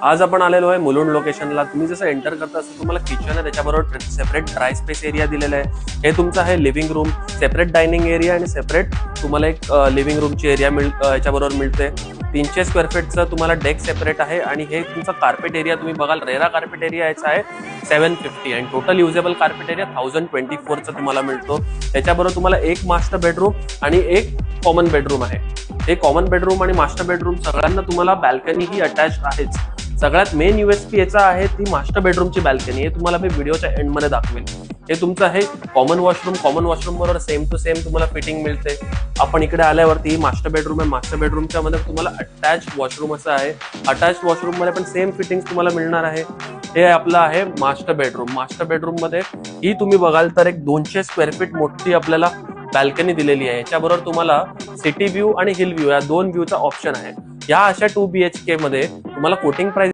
आज आपण आलेलो आहे मुलुंड लोकेशनला. तुम्ही जसं एंटर करता असं तुम्हाला किचन आहे, त्याच्याबरोबर सेपरेट ड्राय स्पेस एरिया दिलेला आहे. हे तुमचं आहे living room, separate dining area आणि सेपरेट तुम्हाला एक लिव्हिंग रूमची एरिया याच्याबरोबर मिळते. 300 स्क्वेअर फीटचं तुम्हाला डेक सेपरेट आहे आणि हे तुमचं कार्पेट एरिया तुम्ही बघाल, रेरा कार्पेट एरिया याचा आहे 750 आणि टोटल युजेबल कार्पेट एरिया 1024चा तुम्हाला मिळतो. त्याच्याबरोबर तुम्हाला एक मास्टर बेडरूम आणि एक कॉमन बेडरूम आहे. हे कॉमन बेडरूम आणि मास्टर बेडरूम सगळ्यांना तुम्हाला बॅल्कनी ही अटॅच आहेच. सगळ्यात मेन USP याचा आहे ती मास्टर बेडरूमची बॅल्कनी. हे तुम्हाला मी व्हिडिओच्या एंडमध्ये दाखवेन. हे तुमचं आहे कॉमन वॉशरूम बरोबर सेम टू सेम तुम्हाला फिटिंग मिळते. आपण इकडे आल्यावरती मास्टर बेडरूम आहे. मास्टर बेडरूमच्या मध्ये तुम्हाला अटॅच वॉशरूम असं आहे. अटॅच वॉशरूम मध्ये पण सेम फिटिंग तुम्हाला मिळणार आहे. हे आपलं आहे मास्टर बेडरूम मध्ये ही तुम्ही बघाल तर एक 200 स्क्वेअर फीट मोठी आपल्याला बॅल्कनी दिलेली आहे. याच्याबरोबर तुम्हाला सिटी व्ह्यू आणि हिल व्ह्यू या दोन व्ह्यूचा ऑप्शन आहे. या अशा 2 BHK मध्ये तुम्हाला कोटिंग प्राइस